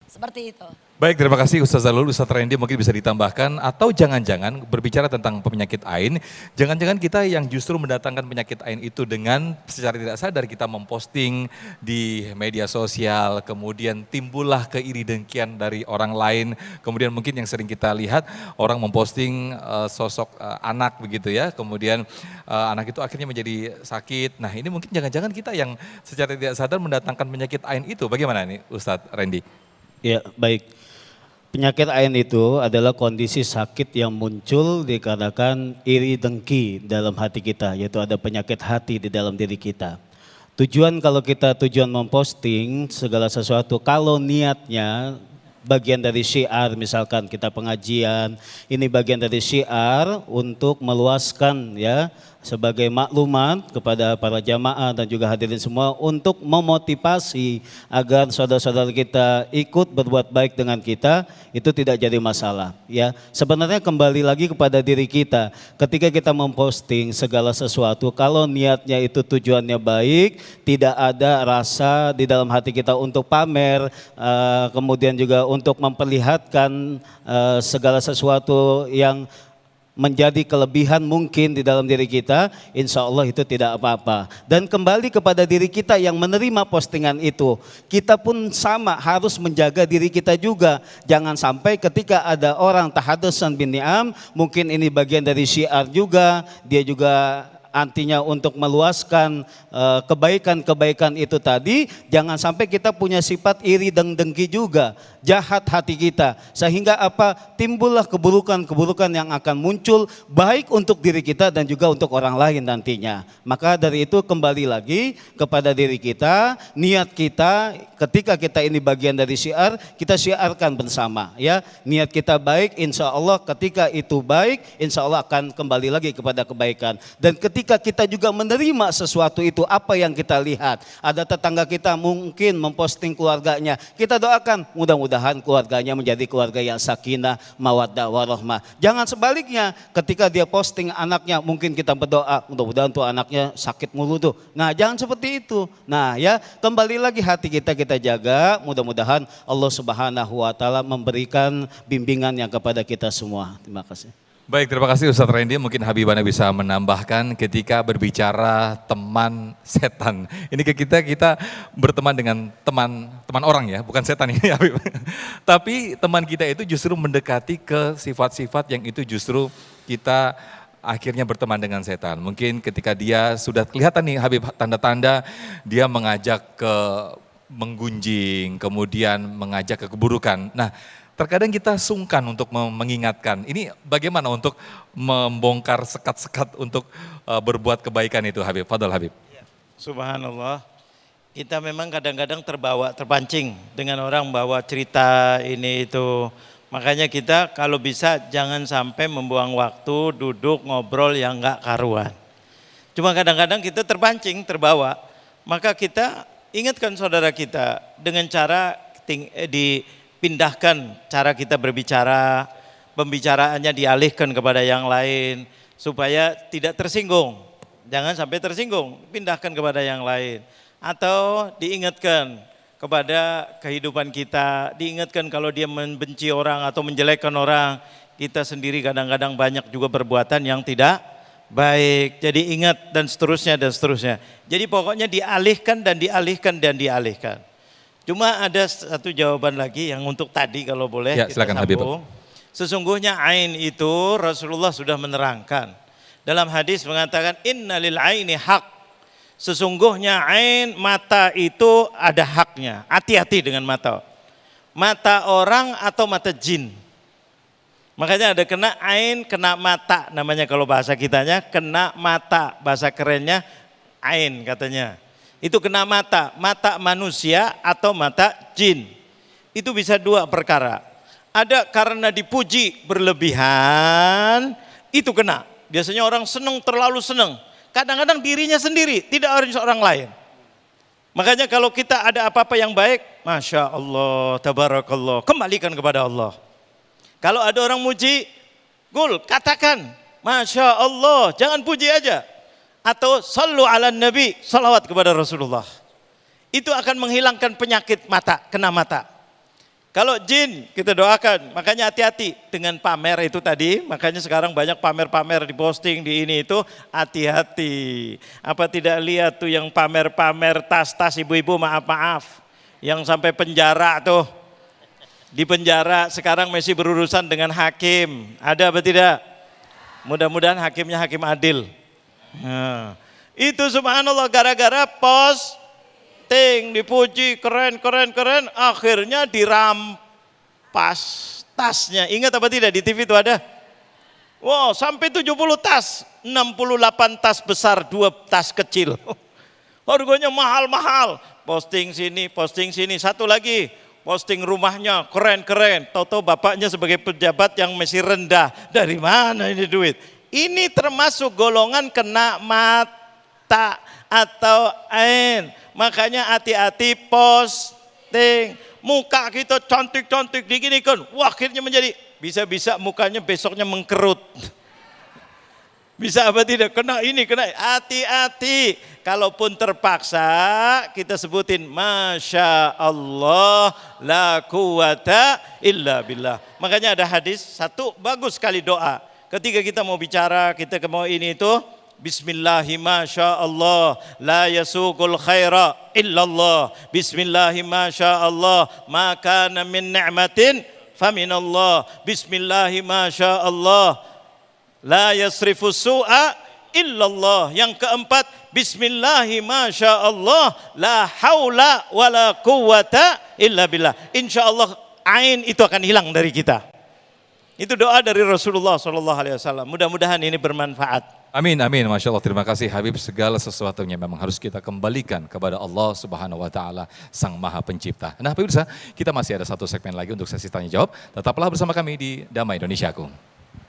Seperti itu. Baik, terima kasih Ustaz Zalul, Ustaz Randy mungkin bisa ditambahkan atau jangan-jangan berbicara tentang penyakit ain, jangan-jangan kita yang justru mendatangkan penyakit ain itu dengan secara tidak sadar kita memposting di media sosial, kemudian timbullah keiri dengkian dari orang lain, kemudian mungkin yang sering kita lihat orang memposting sosok anak begitu ya, kemudian anak itu akhirnya menjadi sakit. Nah ini mungkin jangan-jangan kita yang secara tidak sadar mendatangkan penyakit ain itu, bagaimana nih Ustaz Randy? Ya, baik. Penyakit ain itu adalah kondisi sakit yang muncul dikarenakan iri dengki dalam hati kita, yaitu ada penyakit hati di dalam diri kita. Kalau kita tujuan memposting segala sesuatu, kalau niatnya bagian dari syiar, misalkan kita pengajian, ini bagian dari syiar untuk meluaskan ya, sebagai maklumat kepada para jamaah dan juga hadirin semua untuk memotivasi agar saudara-saudara kita ikut berbuat baik dengan kita, itu tidak jadi masalah ya. Sebenarnya kembali lagi kepada diri kita, ketika kita memposting segala sesuatu, kalau niatnya itu tujuannya baik, tidak ada rasa di dalam hati kita untuk pamer, kemudian juga untuk memperlihatkan segala sesuatu yang menjadi kelebihan mungkin di dalam diri kita, insya Allah itu tidak apa-apa. Dan kembali kepada diri kita yang menerima postingan itu, kita pun sama harus menjaga diri kita juga. Jangan sampai ketika ada orang tahaddusan bin ni'am, mungkin ini bagian dari syiar juga, dia juga artinya untuk meluaskan kebaikan-kebaikan itu tadi, jangan sampai kita punya sifat iri dan dengki juga, jahat hati kita, sehingga apa, timbullah keburukan-keburukan yang akan muncul baik untuk diri kita dan juga untuk orang lain nantinya. Maka dari itu kembali lagi kepada diri kita, niat kita ketika kita ini bagian dari syiar, kita syiarkan bersama ya, niat kita baik, insya Allah ketika itu baik, insya Allah akan kembali lagi kepada kebaikan. Dan ketika kita juga menerima sesuatu itu, apa yang kita lihat, ada tetangga kita mungkin memposting keluarganya, kita doakan mudah-mudahan keluarganya menjadi keluarga yang sakinah, mawaddah, warahmah. Jangan sebaliknya, ketika dia posting anaknya, mungkin kita berdoa mudah-mudahan tuh anaknya sakit mulu tuh. Nah jangan seperti itu. Nah ya, kembali lagi hati kita jaga, mudah-mudahan Allah Subhanahu wa taala memberikan bimbingan yang kepada kita semua. Terima kasih. Baik, terima kasih Ustadz Randy. Mungkin Habibana bisa menambahkan ketika berbicara teman setan. Ini kita berteman dengan teman orang ya, bukan setan ini Habib. Tapi teman kita itu justru mendekati ke sifat-sifat yang itu justru kita akhirnya berteman dengan setan. Mungkin ketika dia sudah kelihatan nih Habib tanda-tanda dia mengajak ke menggunjing, kemudian mengajak ke keburukan. Nah, terkadang kita sungkan untuk mengingatkan, ini bagaimana untuk membongkar sekat-sekat untuk berbuat kebaikan itu Habib, Fadal Habib. Subhanallah, kita memang kadang-kadang terpancing dengan orang bawa cerita ini itu. Makanya kita kalau bisa jangan sampai membuang waktu duduk ngobrol yang enggak karuan. Cuma kadang-kadang kita terpancing, terbawa, maka kita ingatkan saudara kita dengan cara dipindahkan cara kita berbicara, pembicaraannya dialihkan kepada yang lain supaya tidak tersinggung. Jangan sampai tersinggung, pindahkan kepada yang lain. Atau diingatkan kepada kehidupan kita, diingatkan kalau dia membenci orang atau menjelekkan orang, kita sendiri kadang-kadang banyak juga perbuatan yang tidak baik. Jadi ingat dan seterusnya dan seterusnya. Jadi pokoknya dialihkan dan dialihkan dan dialihkan. Cuma ada satu jawaban lagi yang untuk tadi kalau boleh ya, kita silakan, sambung. Sesungguhnya ain itu Rasulullah sudah menerangkan. Dalam hadis mengatakan innalil aini haq. Sesungguhnya ain mata itu ada haknya. Hati-hati dengan mata. Mata orang atau mata jin. Makanya ada kena ain, kena mata namanya kalau bahasa kitanya, kena mata, bahasa kerennya ain katanya. Itu kena mata, mata manusia atau mata jin. Itu bisa dua perkara. Ada karena dipuji berlebihan, itu kena. Biasanya orang senang, terlalu senang. Kadang-kadang dirinya sendiri, tidak orang lain. Makanya kalau kita ada apa-apa yang baik, Masya Allah, Tabarakallah, kembalikan kepada Allah. Kalau ada orang muji, katakan, Masya Allah, jangan puji aja. Atau sallu ala nabi, salawat kepada Rasulullah. Itu akan menghilangkan penyakit mata, kena mata. Kalau jin kita doakan, makanya hati-hati dengan pamer itu tadi, makanya sekarang banyak pamer-pamer di posting di ini itu, hati-hati. Apa tidak lihat tuh yang pamer-pamer tas-tas ibu-ibu maaf-maaf, yang sampai penjara tuh, di penjara sekarang masih berurusan dengan hakim, ada apa tidak? Mudah-mudahan hakimnya hakim adil. Nah, itu subhanallah gara-gara dipuji keren, akhirnya dirampas tasnya. Ingat apa tidak di TV itu ada? Wow, sampai 70 tas, 68 tas besar, 2 tas kecil. Harganya mahal-mahal. Posting sini, satu lagi. Posting rumahnya keren-keren. Tahu-tahu bapaknya sebagai pejabat yang masih rendah. Dari mana ini duit? Ini termasuk golongan kena mata atau ain. Makanya hati-hati posting. Muka kita cantik-cantik diginikan. Wah, akhirnya menjadi bisa-bisa mukanya besoknya mengkerut. Bisa apa tidak? Kena ini, kena. Hati-hati. Kalaupun terpaksa kita sebutin Masya Allah la quwata illa billah. Makanya ada hadis satu bagus sekali doa. Ketika kita mau bicara, kita mau ini itu Bismillahi masya Allah la yasuqul khaira illallah. Bismillahi masya Allah ma kana min ni'matin faminallah. Bismillahi masya Allah la yasrifu su'a illallah. Yang keempat, Bismillahi masya Allah la haula wa la quwata illa billah. Insya Allah ain itu akan hilang dari kita. Itu doa dari Rasulullah SAW. Mudah-mudahan ini bermanfaat. Amin, amin. Masya Allah, terima kasih Habib. Segala sesuatunya memang harus kita kembalikan kepada Allah Subhanahu Wa Taala, Sang Maha Pencipta. Nah, pemirsa, kita masih ada satu segmen lagi untuk sesi tanya jawab. Tetaplah bersama kami di Damai Indonesiaku.